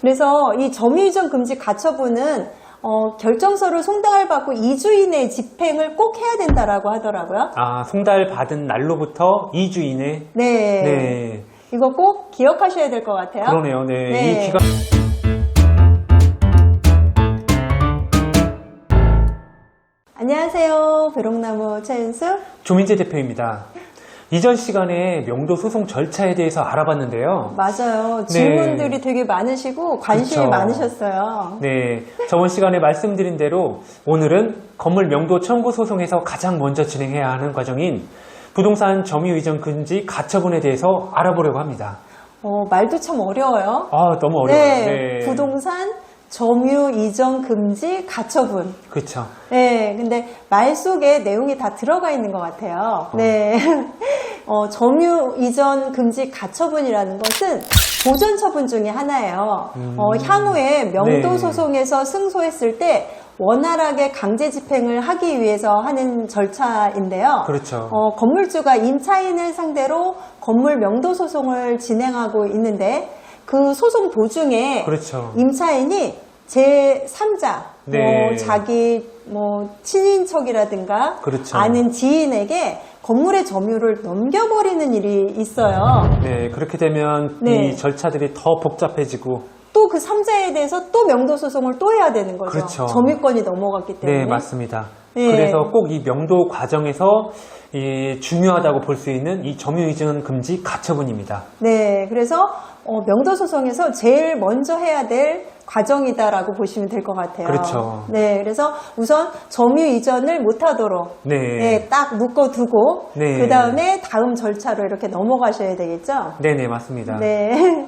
그래서 이 점유이전 금지 가처분은 결정서를 송달을 받고 2주 이내에 집행을 꼭 해야 된다라고 하더라고요. 아, 송달 받은 날로부터 2주 이내? 네. 네. 이거 꼭 기억하셔야 될 것 같아요. 그러네요. 네. 네. 이 기간. 안녕하세요. 벼롱나무 최은수. 조민재 대표입니다. 이전 시간에 명도 소송 절차에 대해서 알아봤는데요. 맞아요. 네. 질문들이 되게 많으시고 관심이 그쵸. 많으셨어요. 네, 저번 시간에 말씀드린 대로 오늘은 건물 명도 청구 소송에서 가장 먼저 진행해야 하는 과정인 부동산 점유 이전 금지 가처분에 대해서 알아보려고 합니다. 말도 참 어려워요. 아, 너무 어려워요. 네. 네. 부동산 점유 이전 금지 가처분. 그렇죠. 네, 근데 말 속에 내용이 다 들어가 있는 것 같아요. 네. 점유 이전 금지 가처분이라는 것은 보전 처분 중에 하나예요. 향후에 명도 네. 소송에서 승소했을 때 원활하게 강제 집행을 하기 위해서 하는 절차인데요. 그렇죠. 건물주가 임차인을 상대로 건물 명도 소송을 진행하고 있는데 그 소송 도중에 그렇죠. 임차인이 제3자, 네. 자기 친인척이라든가 그렇죠. 아는 지인에게 건물의 점유를 넘겨버리는 일이 있어요. 네, 그렇게 되면 네. 이 절차들이 더 복잡해지고. 또 그 3자에 대해서 또 명도 소송을 또 해야 되는 거죠. 그렇죠. 점유권이 넘어갔기 때문에. 네, 맞습니다. 네. 그래서 꼭 이 명도 과정에서 중요하다고 볼 수 있는 이 점유 이전 금지 가처분입니다. 네, 그래서 명도 소송에서 제일 먼저 해야 될 과정이다라고 보시면 될 것 같아요. 그렇죠. 네, 그래서 우선 점유 이전을 못하도록 네. 딱 묶어두고 네. 그 다음에 다음 절차로 이렇게 넘어가셔야 되겠죠. 네네, 맞습니다. 네.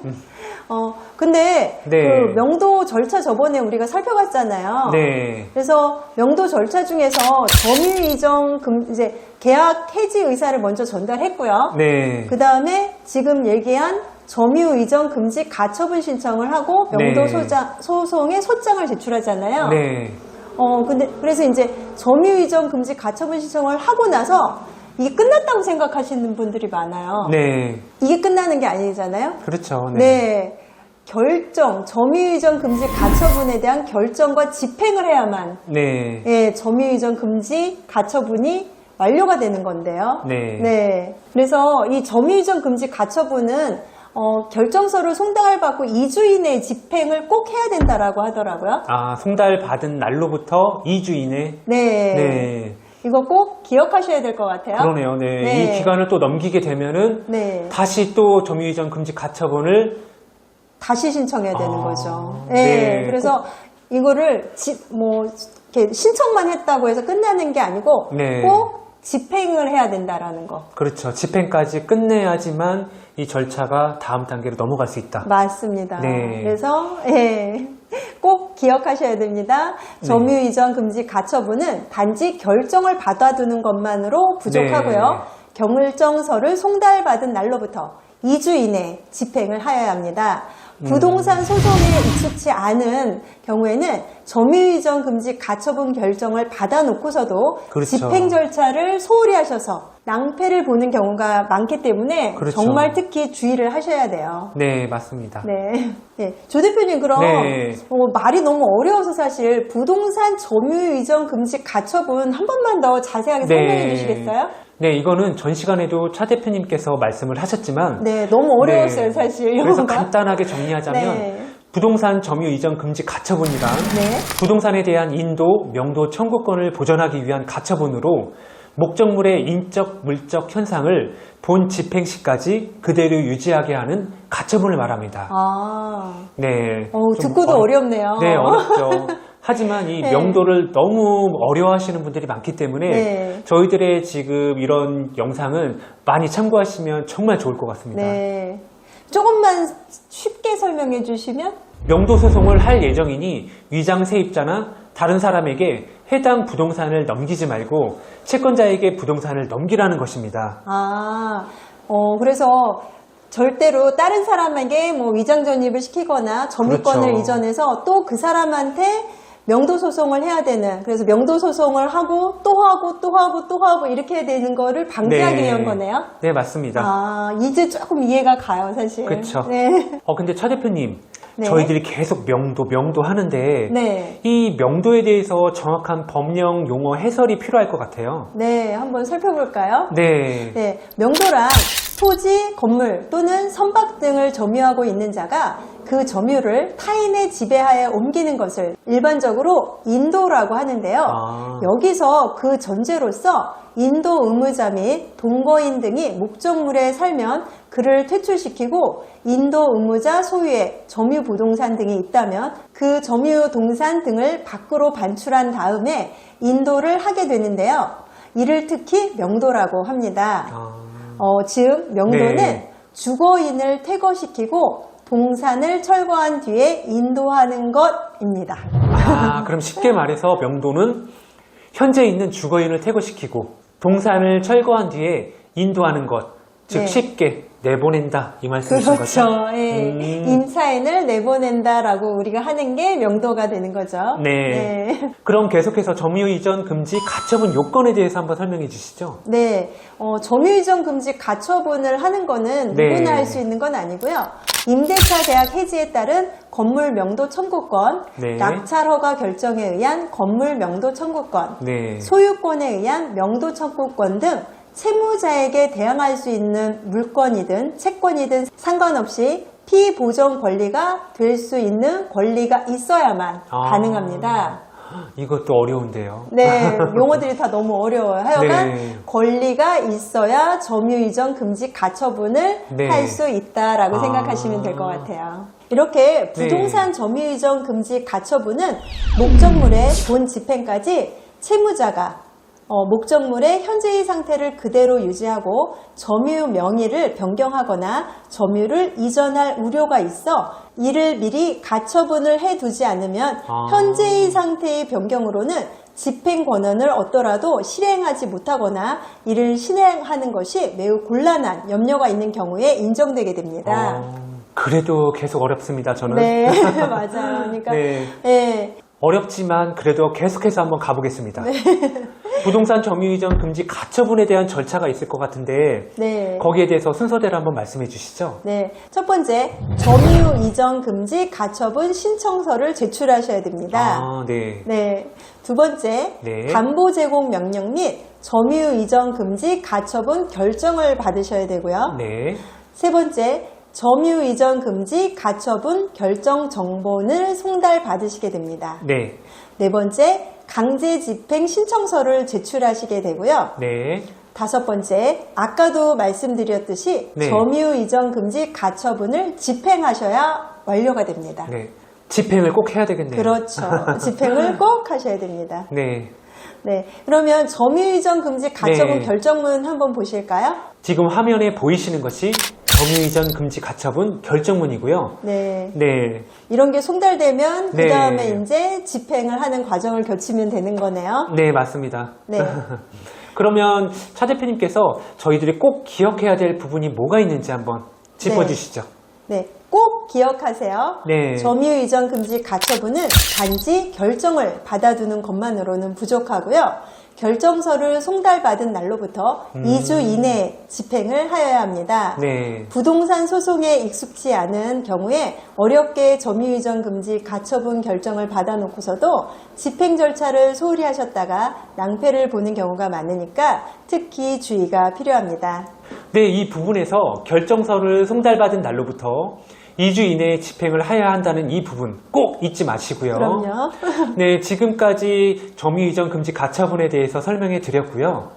근데 네. 그 명도 절차 저번에 우리가 살펴봤잖아요. 네. 그래서 명도 절차 중에서 점유 이전 이제 계약 해지 의사를 먼저 전달했고요. 네. 그 다음에 지금 얘기한 점유 이전 금지 가처분 신청을 하고 명도 네. 소송에 소장을 제출하잖아요. 네. 그래서 이제 점유 이전 금지 가처분 신청을 하고 나서 이게 끝났다고 생각하시는 분들이 많아요. 네. 이게 끝나는 게 아니잖아요. 그렇죠. 네. 점유 이전 금지 가처분에 대한 결정과 집행을 해야만 네. 예, 점유 이전 금지 가처분이 완료가 되는 건데요. 네. 네. 그래서 이 점유 이전 금지 가처분은 결정서를 송달을 받고 2주 이내에 집행을 꼭 해야 된다라고 하더라고요. 아, 송달 받은 날로부터 2주 이내? 네. 네. 이거 꼭 기억하셔야 될 것 같아요. 그러네요. 네. 네. 이 기간을 또 넘기게 되면은 네. 다시 또 점유 이전 금지 가처분을 다시 신청해야 되는 거죠. 네. 네. 그래서 이거를 이렇게 신청만 했다고 해서 끝나는 게 아니고 네. 꼭 집행을 해야 된다라는 거. 그렇죠. 집행까지 끝내야지만 이 절차가 다음 단계로 넘어갈 수 있다. 맞습니다. 네. 그래서 꼭 기억하셔야 됩니다. 점유 이전 금지 가처분은 단지 결정을 받아두는 것만으로 부족하고요. 네. 경일정서를 송달받은 날로부터 2주 이내에 집행을 하여야 합니다. 부동산 소송에 익숙치 않은 경우에는 점유 이전 금지 가처분 결정을 받아놓고서도 그렇죠. 집행 절차를 소홀히 하셔서 낭패를 보는 경우가 많기 때문에 그렇죠. 정말 특히 주의를 하셔야 돼요. 네, 맞습니다. 네. 네. 조 대표님, 그럼 네. 말이 너무 어려워서 사실 부동산 점유 이전 금지 가처분 한 번만 더 자세하게 설명해 주시겠어요? 네, 이거는 전 시간에도 차 대표님께서 말씀을 하셨지만 네, 너무 어려웠어요, 사실. 그래서 영어가. 간단하게 정리하자면 네. 부동산 점유 이전 금지 가처분이란 네. 부동산에 대한 인도, 명도 청구권을 보전하기 위한 가처분으로 목적물의 인적, 물적 현상을 본 집행 시까지 그대로 유지하게 하는 가처분을 말합니다. 아. 네. 듣고도 어렵네요. 네, 어렵죠. 하지만 이 네. 명도를 너무 어려워하시는 분들이 많기 때문에 네. 저희들의 지금 이런 영상은 많이 참고하시면 정말 좋을 것 같습니다. 네. 조금만 쉽게 설명해 주시면? 명도 소송을 할 예정이니 위장 세입자나 다른 사람에게 해당 부동산을 넘기지 말고 채권자에게 부동산을 넘기라는 것입니다. 그래서 절대로 다른 사람에게 위장 전입을 시키거나 점유권을 그렇죠. 이전해서 또 그 사람한테 명도 소송을 해야 되는, 그래서 명도 소송을 하고 또 하고 또 하고 또 하고 이렇게 되는 거를 방지하기 위한 거네요. 네, 맞습니다. 이제 조금 이해가 가요, 사실. 그렇죠. 네. 근데 차 대표님, 네. 저희들이 계속 명도 하는데 네. 이 명도에 대해서 정확한 법령 용어 해설이 필요할 것 같아요. 네, 한번 살펴볼까요? 네. 네, 명도란 토지, 건물 또는 선박 등을 점유하고 있는 자가 그 점유를 타인의 지배하에 옮기는 것을 일반적으로 인도라고 하는데요. 아. 여기서 그 전제로서 인도 의무자 및 동거인 등이 목적물에 살면 그를 퇴출시키고 인도 의무자 소유의 점유 부동산 등이 있다면 그 점유 동산 등을 밖으로 반출한 다음에 인도를 하게 되는데요. 이를 특히 명도라고 합니다. 즉 명도는 네. 주거인을 퇴거시키고 동산을 철거한 뒤에 인도하는 것입니다. 그럼 쉽게 말해서 명도는 현재 있는 주거인을 퇴거시키고 동산을 철거한 뒤에 인도하는 것, 즉 네. 쉽게 내보낸다 이 말씀이신 거죠? 그렇죠. 예. 임차인을 내보낸다라고 우리가 하는 게 명도가 되는 거죠. 네. 그럼 계속해서 점유 이전 금지 가처분 요건에 대해서 한번 설명해 주시죠. 네. 점유이전 금지 가처분을 하는 거는 네. 누구나 할 수 있는 건 아니고요. 임대차 계약 해지에 따른 건물 명도 청구권, 네. 낙찰 허가 결정에 의한 건물 명도 청구권, 네. 소유권에 의한 명도 청구권 등 채무자에게 대항할 수 있는 물권이든 채권이든 상관없이 피보정 권리가 될 수 있는 권리가 있어야만 가능합니다. 이것도 어려운데요. 네, 용어들이 다 너무 어려워요. 하여간 네. 권리가 있어야 점유이전 금지 가처분을 네. 할 수 있다라고 생각하시면 될 것 같아요. 이렇게 부동산 점유이전 금지 가처분은 목적물의 본 집행까지 채무자가 목적물의 현재의 상태를 그대로 유지하고 점유 명의를 변경하거나 점유를 이전할 우려가 있어 이를 미리 가처분을 해두지 않으면 현재의 상태의 변경으로는 집행 권한을 얻더라도 실행하지 못하거나 이를 실행하는 것이 매우 곤란한 염려가 있는 경우에 인정되게 됩니다. 그래도 계속 어렵습니다, 저는. 네, 맞아요. 그러니까 네. 네. 어렵지만 그래도 계속해서 한번 가보겠습니다. 부동산 점유이전 금지 가처분에 대한 절차가 있을 것 같은데 네. 거기에 대해서 순서대로 한번 말씀해 주시죠. 네, 첫 번째 점유 이전 금지 가처분 신청서를 제출하셔야 됩니다. 네. 네, 두 번째 네. 담보 제공 명령 및 점유 이전 금지 가처분 결정을 받으셔야 되고요. 네. 세 번째 점유 이전 금지 가처분 결정 정본을 송달 받으시게 됩니다. 네. 네 번째 강제 집행 신청서를 제출하시게 되고요. 네. 다섯 번째, 아까도 말씀드렸듯이 네. 점유 이전 금지 가처분을 집행하셔야 완료가 됩니다. 네. 집행을 꼭 해야 되겠네요. 그렇죠. 집행을 꼭 하셔야 됩니다. 네. 네, 그러면 점유 이전 금지 가처분 네. 결정문 한번 보실까요? 지금 화면에 보이시는 것이 점유이전 금지 가처분 결정문이고요. 네. 네. 이런 게 송달되면 네. 그 다음에 이제 집행을 하는 과정을 거치면 되는 거네요. 네, 맞습니다. 네. 그러면 차 대표님께서 저희들이 꼭 기억해야 될 부분이 뭐가 있는지 한번 짚어주시죠. 네, 꼭 기억하세요. 네. 점유 이전 금지 가처분은 단지 결정을 받아두는 것만으로는 부족하고요. 결정서를 송달받은 날로부터 2주 이내에 집행을 하여야 합니다. 네. 부동산 소송에 익숙치 않은 경우에 어렵게 점유 이전 금지 가처분 결정을 받아놓고서도 집행 절차를 소홀히 하셨다가 낭패를 보는 경우가 많으니까 특히 주의가 필요합니다. 네, 이 부분에서 결정서를 송달받은 날로부터 2주 이내에 집행을 해야 한다는 이 부분 꼭 잊지 마시고요. 그럼요. 네, 지금까지 점유이전 금지 가처분에 대해서 설명해 드렸고요.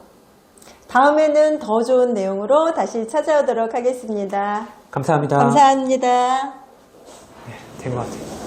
다음에는 더 좋은 내용으로 다시 찾아오도록 하겠습니다. 감사합니다. 감사합니다. 된 것 같아요.